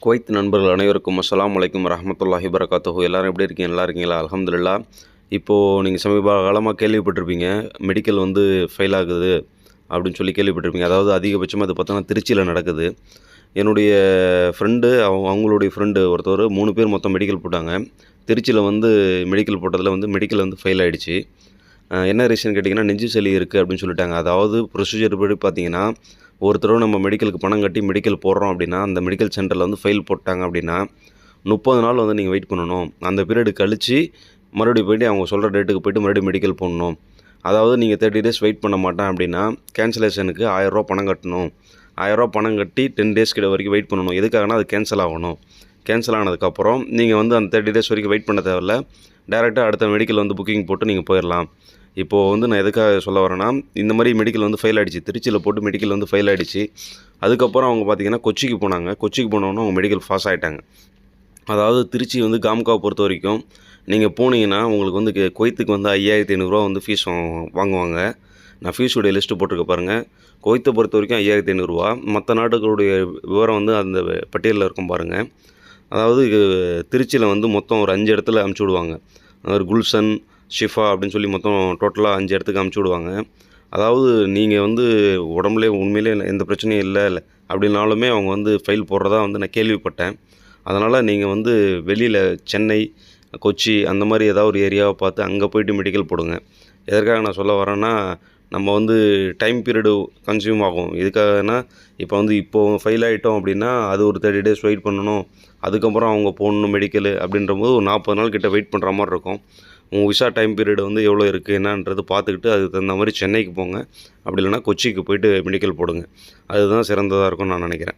Kuwait நண்பர்கள் அனைவருக்கும் அஸ்ஸலாமு அலைக்கும் வரஹ்மத்துல்லாஹி வபரகாத்துஹு. எல்லோரும் எப்படி இருக்கீங்க? நல்லா இருக்கீங்களா? அல்ஹம்துலில்லாஹ். இப்போது நீங்கள் சமீப காலமாக கேள்விப்பட்டிருப்பீங்க, மெடிக்கல் வந்து ஃபெயில் ஆகுது அப்படின்னு சொல்லி கேள்விப்பட்டிருப்பீங்க. அதாவது அதிகபட்சமாக அது பார்த்தோன்னா திருச்சியில் நடக்குது. என்னுடைய ஃப்ரெண்டு அவங்களுடைய ஃப்ரெண்டு ஒருத்தர் 3 பேர் மொத்தம் மெடிக்கல் போட்டாங்க. திருச்சியில் வந்து மெடிக்கல் போட்டதில் வந்து மெடிக்கல் வந்து ஃபெயில் ஆகிடுச்சு. என்ன ரீசன் கேட்டிங்கன்னா, நெஞ்சு சளி இருக்குது அப்படின்னு சொல்லிட்டாங்க. அதாவது ப்ரொசீஜர் படி பார்த்தீங்கன்னா, ஒரு தடவை நம்ம மெடிக்கலுக்கு பணம் கட்டி மெடிக்கல் போடுறோம் அப்படின்னா, அந்த மெடிக்கல் சென்டரில் வந்து ஃபெயில் போட்டாங்க அப்படின்னா 30 நாள் வந்து நீங்கள் வெயிட் பண்ணணும். அந்த பீரியடு கழித்து மறுபடியும் போய்ட்டு அவங்க சொல்கிற டேட்டுக்கு போய்ட்டு மறுபடியும் மெடிக்கல் போடணும். அதாவது நீங்கள் 30 டேஸ் வெயிட் பண்ண மாட்டேன் அப்படின்னா கேன்சலேஷனுக்கு ரூ. 1000 பணம் கட்டணும். ரூ. 1000 பணம் கட்டி 10 டேஸ் கிட்ட வரைக்கும் வெயிட் பண்ணணும். எதுக்காகனா அது கேன்சல் ஆகணும். கேன்சல் ஆனதுக்கப்புறம் நீங்கள் வந்து அந்த 30 டேஸ் வரைக்கும் வெயிட் பண்ண தேவையில்ல. டேரெக்டாக அடுத்த மெடிக்கல் வந்து புக்கிங் போட்டு நீங்கள் போயிடலாம். இப்போது வந்து நான் எதுக்காக சொல்ல வரேன்னா, இந்த மாதிரி மெடிக்கல் வந்து ஃபெயில் ஆகிடுச்சு. திருச்சியில் போட்டு மெடிக்கல் வந்து ஃபெயில் ஆகிடுச்சு. அதுக்கப்புறம் அவங்க பார்த்தீங்கன்னா கொச்சிக்கு போனாங்க. கொச்சிக்கு போனோன்னே அவங்க மெடிக்கல் பாஸ் ஆகிட்டாங்க. அதாவது திருச்சி வந்து காம்காவை பொறுத்த வரைக்கும் நீங்கள் போனீங்கன்னா உங்களுக்கு வந்து குவைத்துக்கு வந்து ரூ. 5500 வந்து ஃபீஸ் வாங்குவாங்க. நான் ஃபீஸுடைய லிஸ்ட்டு போட்டிருக்க பாருங்கள். குவைத்தை பொறுத்த வரைக்கும் ரூ. 5500. மற்ற நாடுகளுடைய விவரம் வந்து அந்த பட்டியலில் இருக்கும் பாருங்கள். அதாவது திருச்சியில் வந்து மொத்தம் ஒரு 5 இடத்துல அமுச்சு விடுவாங்க. அதாவது குல்சன், ஷிஃபா அப்படின்னு சொல்லி மொத்தம் டோட்டலாக 5 இடத்துக்கு அமுச்சு விடுவாங்க. அதாவது நீங்கள் வந்து உடம்புலே உண்மையிலே எந்த பிரச்சனையும் இல்லை அப்படின்னாலுமே அவங்க வந்து ஃபைல் போடுறதா வந்து நான் கேள்விப்பட்டேன். அதனால் நீங்கள் வந்து வெளியில் சென்னை, கொச்சி அந்த மாதிரி ஏதாவது ஒரு ஏரியாவை பார்த்து அங்கே போய்ட்டு மெடிக்கல் போடுங்க. எதற்காக நான் சொல்ல வரேன்னா, நம்ம வந்து டைம் பீரியடு கன்சியூம் ஆகும். எதுக்காகனா, இப்போது ஃபெயில் ஆகிட்டோம் அப்படின்னா அது ஒரு 30 டேஸ் வெயிட் பண்ணணும். அதுக்கப்புறம் அவங்க போடணும் மெடிக்கலு அப்படின்றபோது ஒரு 40 நாள் கிட்ட வெயிட் பண்ணுற மாதிரி இருக்கும். உங்கள் விசா டைம் பீரியட் வந்து எவ்வளோ இருக்குது என்னன்றது பார்த்துக்கிட்டு அதுக்கு தகுந்த மாதிரி சென்னைக்கு போங்க. அப்படி இல்லைனா கொச்சிக்கு போய்ட்டு மெடிக்கல் போடுங்க. அதுதான் சிறந்ததாக இருக்கும்னு நான் நினைக்கிறேன்.